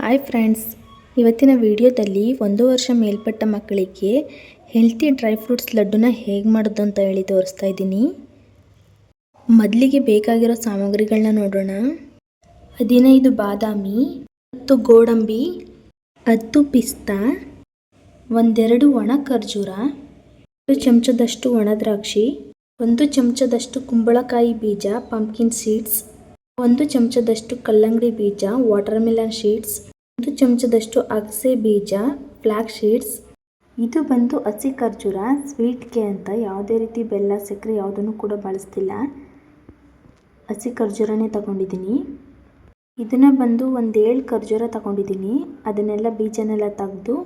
Hi friends, ಇವತ್ತಿನ ವಿಡಿಯೋದಲ್ಲಿ 1 ವರ್ಷ ಮೇಲ್ಪಟ್ಟ ಮಕ್ಕಳಿಗೆ ಹೆಲ್ತಿ ಡ್ರೈ ಫ್ರೂಟ್ಸ್ ಲಡ್ಡುನ ಹೇಗೆ ಮಾಡೋದು ಅಂತ ಹೇಳಿ ತೋರಿಸ್ತಾ ಇದ್ದೀನಿ. ಮೊದಲಿಗೆ ಬೇಕಾಗಿರೋ ಸಾಮಗ್ರಿಗಳನ್ನ ನೋಡೋಣ. 15 ಬಾದಾಮಿ, 10 ಗೋಡಂಬಿ, 10 ಪಿಸ್ತಾ, ಒಂದೆರಡು ಒಣ ಖರ್ಜೂರ, 1 ಚಮಚದಷ್ಟು ಒಣ ದ್ರಾಕ್ಷಿ, 1 ಚಮಚದಷ್ಟು ಕುಂಬಳಕಾಯಿ ಬೀಜ ಪಂಪ್ಕಿನ್ ಸೀಡ್ಸ್, 1 ಚಮಚದಷ್ಟು ಕಲ್ಲಂಗಡಿ ಬೀಜ ವಾಟರ್ಮೆಲನ್ ಸೀಡ್ಸ್, 1 ಚಮಚದಷ್ಟು ಅಗಸೆ ಬೀಜ ಫ್ಲಾಕ್ಸ್ ಸೀಡ್ಸ್. ಇದು ಬಂದು ಹಸಿ ಖರ್ಜೂರ, ಸ್ವೀಟ್ಗೆ ಅಂತ ಯಾವುದೇ ರೀತಿ ಬೆಲ್ಲ ಸಕ್ಕರೆ ಯಾವುದನ್ನು ಕೂಡ ಬಳಸ್ತಿಲ್ಲ. ಹಸಿ ಖರ್ಜೂರನೇ ತಗೊಂಡಿದ್ದೀನಿ. ಇದನ್ನು ಬಂದು 7 ಖರ್ಜೂರ ತಗೊಂಡಿದ್ದೀನಿ. ಅದನ್ನೆಲ್ಲ ಬೀಜನೆಲ್ಲ ತೆಗೆದು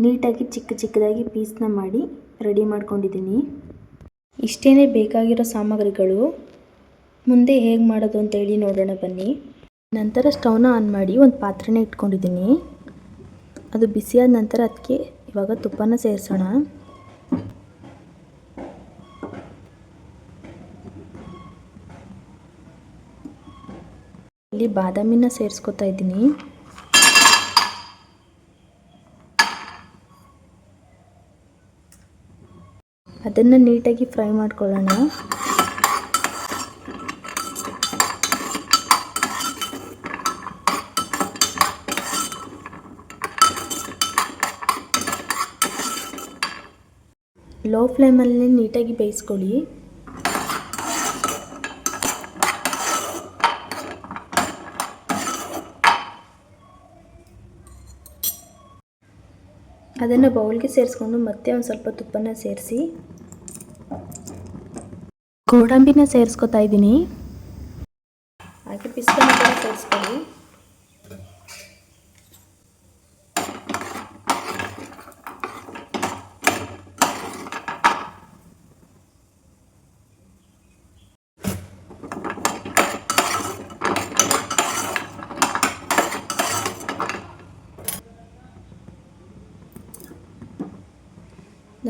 ನೀಟಾಗಿ ಚಿಕ್ಕ ಚಿಕ್ಕದಾಗಿ ಪೀಸ್ನ ಮಾಡಿ ರೆಡಿ ಮಾಡ್ಕೊಂಡಿದ್ದೀನಿ. ಇಷ್ಟೇ ಬೇಕಾಗಿರೋ ಸಾಮಗ್ರಿಗಳು. ಮುಂದೆ ಹೇಗೆ ಮಾಡೋದು ಅಂತೇಳಿ ನೋಡೋಣ ಬನ್ನಿ. ನಂತರ ಸ್ಟವ್ನ ಆನ್ ಮಾಡಿ ಒಂದು ಪಾತ್ರೆನ ಇಟ್ಕೊಂಡಿದ್ದೀನಿ. ಅದು ಬಿಸಿಯಾದ ನಂತರ ಅದಕ್ಕೆ ಇವಾಗ ತುಪ್ಪನ ಸೇರಿಸೋಣ. ಇಲ್ಲಿ ಬಾದಾಮಿನ ಸೇರಿಸ್ಕೊತಾ ಇದ್ದೀನಿ. ಅದನ್ನು ನೀಟಾಗಿ ಫ್ರೈ ಮಾಡ್ಕೊಳ್ಳೋಣ. ಲೋ ಫ್ಲೇಮಲ್ಲಿ ನೀಟಾಗಿ ಬೇಯಿಸ್ಕೊಳ್ಳಿ. ಅದನ್ನು ಬೌಲ್ಗೆ ಸೇರಿಸ್ಕೊಂಡು ಮತ್ತೆ ಒಂದು ಸ್ವಲ್ಪ ತುಪ್ಪನ ಸೇರಿಸಿ ಗೋಡಂಬಿನ ಸೇರಿಸ್ಕೊತಾ ಇದ್ದೀನಿ. ಹಾಗೆ ಪಿಸ್ತಾನ ಕೂಡ ಸೇರಿಸ್ಕೊಳ್ಳಿ.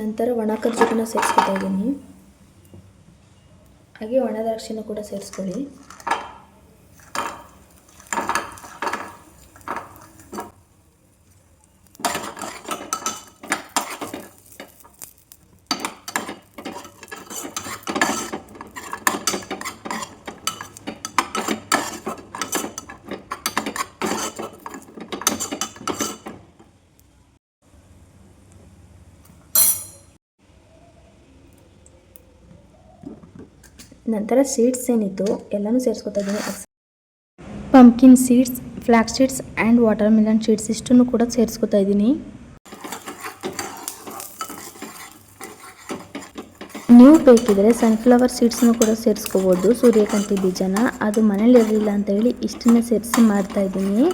ನಂತರ ಒಣ ಖರ್ಜೂರನ ಸೇರಿಸ್ಕೊತಾ ಇದ್ದೀನಿ. ಹಾಗೆ ಒಣ ದ್ರಾಕ್ಷಿನ ಕೂಡ ಸೇರಿಸ್ಕೊಳ್ಳಿ. ನಂತರ ಸೀಡ್ಸ್ ಏನಿತ್ತು ಎಲ್ಲನೂ ಸೇರಿಸ್ಕೊತಾ ಇದ್ದೀನಿ. Pumpkin seeds, flax seeds and watermelon seeds ಇಷ್ಟನ್ನು ಕೂಡ ಸೇರಿಸ್ಕೊತಾ ಇದ್ದೀನಿ. ನೀವು ಬೇಕಿದ್ರೆ ಸನ್ಫ್ಲವರ್ ಸೀಡ್ಸ್ನು ಕೂಡ ಸೇರಿಸ್ಕೋಬೋದು, ಸೂರ್ಯಕಾಂತಿ ಬೀಜನ. ಅದು ಮನೇಲಿ ಇರಲಿಲ್ಲ ಅಂತ ಹೇಳಿ ಇಷ್ಟನ್ನೇ ಸೇರಿಸಿ ಮಾಡ್ತಾಯಿದ್ದೀನಿ.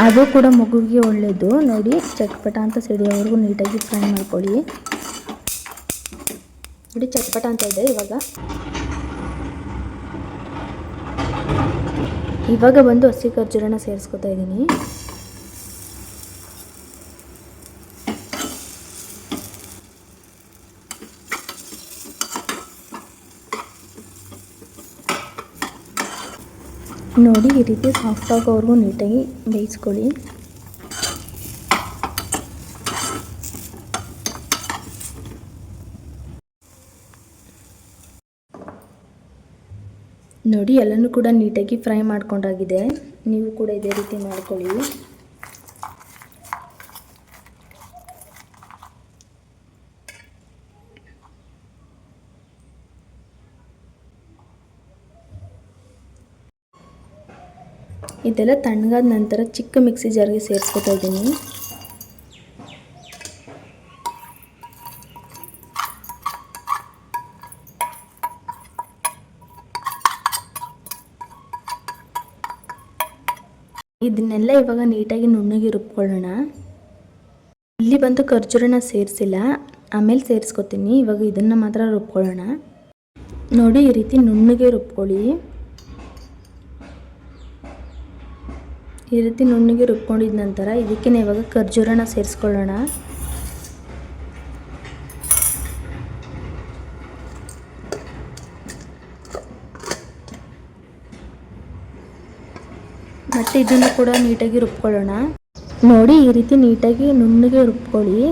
ಅದು ಕೂಡ ಮಗುವಿಗೆ ಒಳ್ಳೆಯದು. ನೋಡಿ, ಚಟ್ಪಟ ಅಂತ ಸಿಡಿಯೋವರೆಗೂ ನೀಟಾಗಿ ಫ್ರೈ ಮಾಡ್ಕೊಳ್ಳಿ. ನೋಡಿ, ಚಟ್ಪಟ ಅಂತ ಇದೆ. ಇವಾಗ ಬಂದು ಹಸಿ ಖರ್ಜೂರನ ಸೇರಿಸ್ಕೊತಾ ಇದ್ದೀನಿ. ನೋಡಿ, ಈ ರೀತಿ ಸಾಫ್ಟ್ ಆಗೋವರೆಗೂ ನೀಟಾಗಿ ಬೇಯಿಸ್ಕೊಳ್ಳಿ. ನೋಡಿ, ಎಲ್ಲನೂ ಕೂಡ ನೀಟಾಗಿ ಫ್ರೈ ಮಾಡ್ಕೊಂಡಾಗಿದೆ. ನೀವು ಕೂಡ ಇದೇ ರೀತಿ ಮಾಡ್ಕೊಳ್ಳಿ. ಇದೆಲ್ಲ ತಣ್ಣಗಾದ ನಂತರ ಚಿಕ್ಕ ಮಿಕ್ಸಿ ಜಾರ್ಗೆ ಸೇರಿಸ್ಕೊತಾ ಇದ್ದೀನಿ. ಇದನ್ನೆಲ್ಲ ಇವಾಗ ನೀಟಾಗಿ ನುಣ್ಣಗೆ ರುಬ್ಕೊಳ್ಳೋಣ. ಇಲ್ಲಿ ಬಂದು ಖರ್ಜೂರನ ಸೇರಿಸಿಲ್ಲ, ಆಮೇಲೆ ಸೇರಿಸ್ಕೊತೀನಿ. ಇವಾಗ ಇದನ್ನು ಮಾತ್ರ ರುಬ್ಕೊಳ್ಳೋಣ. ನೋಡಿ, ಈ ರೀತಿ ನುಣ್ಣಗೆ ರುಬ್ಕೊಳ್ಳಿ. ಈ ರೀತಿ ನುಣ್ಣಗೆ ರುಬ್ಕೊಂಡಿದ ನಂತರ ಇದಕ್ಕೆ ಇವಾಗ ಖರ್ಜೂರನ ಸೇರಿಸ್ಕೊಳ್ಳೋಣ. ಮತ್ತು ಇದನ್ನು ಕೂಡ ನೀಟಾಗಿ ರುಬ್ಕೊಳ್ಳೋಣ. ನೋಡಿ, ಈ ರೀತಿ ನೀಟಾಗಿ ನುಣ್ಣಗೆ ರುಬ್ಕೊಳ್ಳಿ.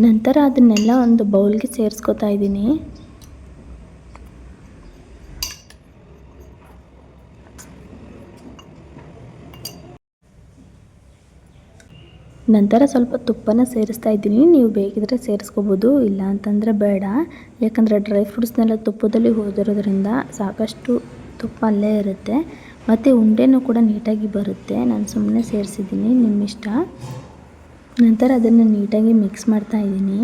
ನಂತರ ಅದನ್ನೆಲ್ಲ ಒಂದು ಬೌಲ್ಗೆ ಸೇರಿಸ್ಕೊತಾ ಇದ್ದೀನಿ. ನಂತರ ಸ್ವಲ್ಪ ತುಪ್ಪನ ಸೇರಿಸ್ತಾ ಇದ್ದೀನಿ. ನೀವು ಬೇಕಿದ್ರೆ ಸೇರಿಸ್ಕೋಬೋದು, ಇಲ್ಲ ಅಂತಂದರೆ ಬೇಡ. ಯಾಕಂದರೆ ಡ್ರೈ ಫ್ರೂಟ್ಸ್ನೆಲ್ಲ ತುಪ್ಪದಲ್ಲಿ ಹುರಿದಿರೋದ್ರಿಂದ ಸಾಕಷ್ಟು ತುಪ್ಪ ಅಲ್ಲೇ ಇರುತ್ತೆ ಮತ್ತು ಉಂಡೆನೂ ಕೂಡ ನೀಟಾಗಿ ಬರುತ್ತೆ. ನಾನು ಸುಮ್ಮನೆ ಸೇರಿಸಿದ್ದೀನಿ, ನಿಮ್ಮಿಷ್ಟ. ನಂತರ ಅದನ್ನು ನೀಟಾಗಿ ಮಿಕ್ಸ್ ಮಾಡ್ತಾ ಇದ್ದೀನಿ.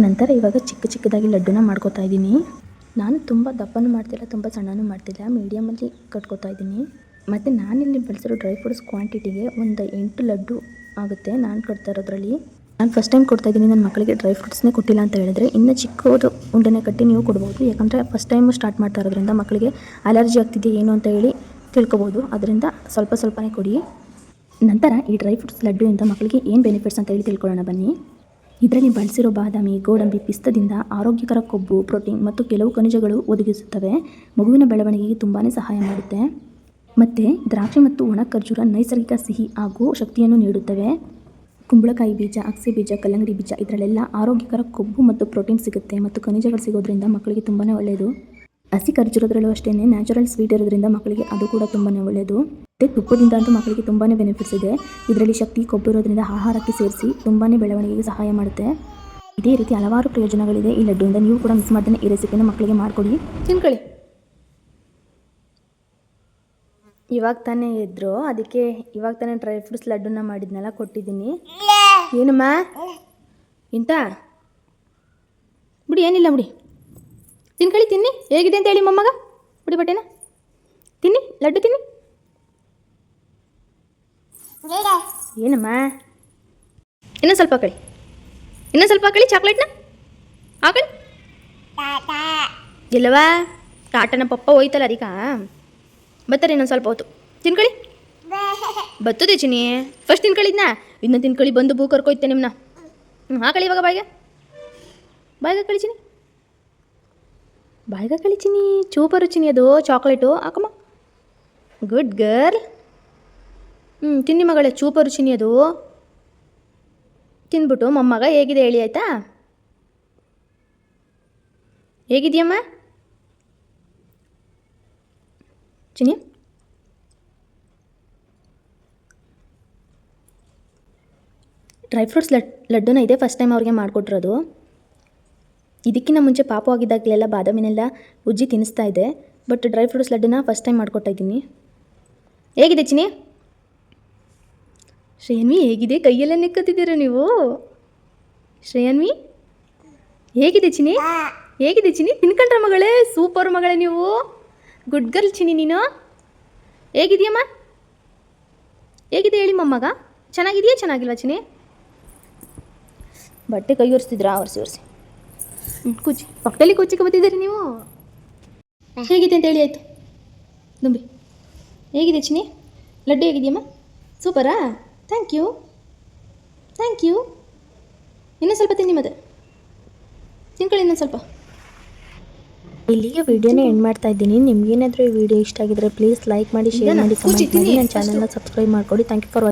ನಂತರ ಇವಾಗ ಚಿಕ್ಕದಾಗಿ ಲಡ್ಡುನ ಮಾಡ್ಕೋತಾ ಇದ್ದೀನಿ. ನಾನು ತುಂಬ ದಪ್ಪನೂ ಮಾಡ್ತಿಲ್ಲ, ತುಂಬ ಸಣ್ಣನೂ ಮಾಡ್ತಿಲ್ಲ, ಮೀಡಿಯಮಲ್ಲಿ ಕಟ್ಕೋತಾ ಇದ್ದೀನಿ. ಮತ್ತು ನಾನಿಲ್ಲಿ ಬಳಸಿರೋ ಡ್ರೈ ಫ್ರೂಟ್ಸ್ ಕ್ವಾಂಟಿಟಿಗೆ ಒಂದು 8 ಲಡ್ಡು ಆಗುತ್ತೆ ನಾನು ಕೊಡ್ತಾ ಇರೋದ್ರಲ್ಲಿ. ನಾನು ಫಸ್ಟ್ ಟೈಮ್ ಕೊಡ್ತಾಯಿದ್ದೀನಿ. ನನ್ನ ಮಕ್ಕಳಿಗೆ ಡ್ರೈ ಫ್ರೂಟ್ಸ್ನೇ ಕೊಟ್ಟಿಲ್ಲ ಅಂತ ಹೇಳಿದ್ರೆ ಇನ್ನೂ ಚಿಕ್ಕವರು ಉಂಡೆನೇ ಕಟ್ಟಿ ನೀವು ಕೊಡ್ಬೋದು. ಯಾಕಂದರೆ ಫಸ್ಟ್ ಟೈಮು ಸ್ಟಾರ್ಟ್ ಮಾಡ್ತಾ ಇರೋದ್ರಿಂದ ಮಕ್ಕಳಿಗೆ ಅಲರ್ಜಿ ಆಗ್ತಿದೆಯಾ ಏನು ಅಂತ ಹೇಳಿ ತಿಳ್ಕೊಬೋದು. ಅದರಿಂದ ಸ್ವಲ್ಪನೇ ಕೊಡಿ. ನಂತರ ಈ ಡ್ರೈ ಫ್ರೂಟ್ಸ್ ಲಡ್ಡುವಿಂದ ಮಕ್ಕಳಿಗೆ ಏನು ಬೆನಿಫಿಟ್ಸ್ ಅಂತ ಹೇಳಿ ತಿಳ್ಕೊಳ್ಳೋಣ ಬನ್ನಿ. ಇದರಲ್ಲಿ ಬಳಸಿರೋ ಬಾದಾಮಿ, ಗೋಡಂಬಿ, ಪಿಸ್ತದಿಂದ ಆರೋಗ್ಯಕರ ಕೊಬ್ಬು, ಪ್ರೋಟೀನ್ ಮತ್ತು ಕೆಲವು ಖನಿಜಗಳು ಒದಗಿಸುತ್ತವೆ. ಮಗುವಿನ ಬೆಳವಣಿಗೆಗೆ ತುಂಬಾ ಸಹಾಯ ಮಾಡುತ್ತೆ. ಮತ್ತು ದ್ರಾಕ್ಷಿ ಮತ್ತು ಒಣ ಖರ್ಜೂರ ನೈಸರ್ಗಿಕ ಸಿಹಿ ಹಾಗೂ ಶಕ್ತಿಯನ್ನು ನೀಡುತ್ತವೆ. ಕುಂಬಳಕಾಯಿ ಬೀಜ, ಅಗಸೆ ಬೀಜ, ಕಲ್ಲಂಗಡಿ ಬೀಜ ಇದರಲ್ಲೆಲ್ಲ ಆರೋಗ್ಯಕರ ಕೊಬ್ಬು ಮತ್ತು ಪ್ರೋಟೀನ್ ಸಿಗುತ್ತೆ ಮತ್ತು ಖನಿಜಗಳು ಸಿಗೋದ್ರಿಂದ ಮಕ್ಕಳಿಗೆ ತುಂಬಾ ಒಳ್ಳೆಯದು. ಹಸಿ ಖರ್ಜೂರದಲ್ಲೂ ಅಷ್ಟೇ ನ್ಯಾಚುರಲ್ ಸ್ವೀಟ್ ಇರೋದ್ರಿಂದ ಮಕ್ಕಳಿಗೆ ಅದು ಕೂಡ ತುಂಬಾ ಒಳ್ಳೆಯದು. ಮತ್ತು ತುಪ್ಪದಿಂದ ಅಂತೂ ಮಕ್ಕಳಿಗೆ ತುಂಬಾ ಬೆನಿಫಿಟ್ಸ್ ಇದೆ. ಇದರಲ್ಲಿ ಶಕ್ತಿ, ಕೊಬ್ಬು ಇರೋದ್ರಿಂದ ಆಹಾರಕ್ಕೆ ಸೇರಿಸಿ ತುಂಬಾ ಬೆಳವಣಿಗೆಗೆ ಸಹಾಯ ಮಾಡುತ್ತೆ. ಇದೇ ರೀತಿ ಹಲವಾರು ಪ್ರಯೋಜನಗಳಿದೆ ಈ ಲಡ್ಡುವಿಂದ. ನೀವು ಕೂಡ ಮಿಸ್ ಮಾಡ್ದೇ ಈ ರೆಸಿಪಿನ ಮಕ್ಕಳಿಗೆ ಮಾಡಿಕೊಡಿ, ತಿನ್ಕೊಳ್ಳಿ. ಇವಾಗ ತಾನೇ ಇದ್ದರು, ಅದಕ್ಕೆ ಇವಾಗ ತಾನೇ ಡ್ರೈ ಫ್ರೂಟ್ಸ್ ಲಡ್ಡುನ ಮಾಡಿದ್ನೆಲ್ಲ ಕೊಟ್ಟಿದ್ದೀನಿ. ಏನಮ್ಮ ಇಂತ ಬಿಡಿ, ಏನಿಲ್ಲ ಬಿಡಿ, ತಿನ್ಕೊಳ್ಳಿ, ತಿನ್ನಿ. ಹೇಗಿದೆ ಅಂತ ಹೇಳಿ ಮೊಮ್ಮಗ. ಬಿಡಿ ಬಟ್ಟೆನ ತಿನ್ನಿ, ಲಡ್ಡು ತಿನ್ನಿ. ಏನಮ್ಮ ಇನ್ನೂ ಸ್ವಲ್ಪ ಹಾಕಳಿ, ಚಾಕ್ಲೇಟ್ನ ಹಾಕಳಿ. ಇಲ್ಲವಾ ಟಾಟನ ಪಪ್ಪ ಹೋಯ್ತಲ್ಲ ಅದೀಗ ಬರ್ತಾರೆ. ಇನ್ನೊಂದು ಸ್ವಲ್ಪ ಹೊತ್ತು ತಿನ್ಕೊಳ್ಳಿ. ಬರ್ತದೆ ಚಿನಿ, ಫಸ್ಟ್ ತಿನ್ಕೊಳ್ಳಿದ್ನಾ, ಇನ್ನೂ ತಿನ್ಕೊಳ್ಳಿ. ಬಂದು ಬೂ ಕರ್ಕೊಯ್ತೆ ನಿಮ್ಮನ್ನ. ಹಾಕಳಿ ಇವಾಗ ಬಾಯಿಗೆ ಕಳಿಚಿನಿ, ಬಾಯಿಗೆ ಕಳಿಚಿನಿ. ಚೂಪರು ಚಿನಿ, ಅದು ಚಾಕ್ಲೇಟು. ಹಾಕಮ್ಮ, good girl. ತಿನ್ನಿ ಮಗಳೇ, ಚೂಪರು ಚಿನಿ ಅದು. ತಿನ್ಬಿಟ್ಟು ಮೊಮ್ಮಗ ಹೇಗಿದೆ ಹೇಳಿ ಆಯಿತಾ. ಹೇಗಿದೆಯಮ್ಮ ಚಿನಿ? ಡ್ರೈ ಫ್ರೂಟ್ಸ್ ಲಡ್ಡುನ ಇದೇ ಫಸ್ಟ್ ಟೈಮ್ ಅವ್ರಿಗೆ ಮಾಡಿಕೊಟ್ಟಿರೋದು. ಇದಕ್ಕಿಂತ ಮುಂಚೆ ಪಾಪು ಆಗಿದ್ದಾಗಲೆಲ್ಲ ಬಾದಾಮಿನೆಲ್ಲ ಉಜ್ಜಿ ತಿನ್ನಿಸ್ತಾ ಇದೆ. ಬಟ್ ಡ್ರೈ ಫ್ರೂಟ್ಸ್ ಲಡ್ಡುನ ಫಸ್ಟ್ ಟೈಮ್ ಮಾಡಿಕೊಡ್ತಾ ಇದ್ದೀನಿ. ಹೇಗಿದೆ ಚಿನಿ? ಶ್ರೇಯನ್ವಿ ಹೇಗಿದೆ? ಕೈಯೆಲ್ಲ ನೆಕ್ಕತ್ತಿದ್ದೀರ ನೀವು. ಶ್ರೇಯನ್ವಿ ಹೇಗಿದೆ ಚಿನಿ? ತಿನ್ಕೊಂಡ್ರ ಮಗಳೇ? ಸೂಪರ್ ಮಗಳೇ ನೀವು. ಗುಡ್ ಗರ್ಲ್ ಚಿನಿ ನೀನು. ಹೇಗಿದೆಯಮ್ಮ? ಹೇಗಿದೆ ಹೇಳಿ ಮೊಮ್ಮಗ. ಚೆನ್ನಾಗಿದೆಯಾ ಚೆನ್ನಾಗಿಲ್ವಾ ಚಿನಿ? ಬಟ್ಟೆ ಕೈ ಒರೆಸ್ತಿದ್ರಾ? ಒರೆಸಿ ಕೂಚಿ ಪಕ್ಕದಲ್ಲಿ ಕೂಚಿಗೆ ಬರ್ತಿದ್ದೀರಿ ನೀವು. ಹೇಗಿದೆ ಅಂತ ಹೇಳಿ ಆಯಿತು. ದುಂಬಿ ಹೇಗಿದೆ ಚಿನಿ? ಲಡ್ಡು ಹೇಗಿದೆಯಮ್ಮ? ಸೂಪರಾ? Thank you. ಇನ್ನೂ ಸ್ವಲ್ಪ ತಿನ್ನಿ, ಮತ್ತೆ ತಿನ್ಕೊಳ್ಳಿ ಇನ್ನೊಂದು ಸ್ವಲ್ಪ. ಇಲ್ಲಿಗೆ ವಿಡಿಯೋನೇ ಎಂಡ್ ಮಾಡ್ತಾ ಇದ್ದೀನಿ. ನಿಮ್ಗೇನಾದರೂ ಈ ವಿಡಿಯೋ ಇಷ್ಟ ಆಗಿದ್ರೆ ಪ್ಲೀಸ್ ಲೈಕ್ ಮಾಡಿ, ಶೇರ್ ಮಾಡಿ, ಕಮೆಂಟ್ ಮಾಡಿ. ನನ್ನ ಚಾನಲ್ನ ಸಬ್ಸ್ಕ್ರೈಬ್ ಮಾಡ್ಕೊಳ್ಳಿ. Thank you for watching.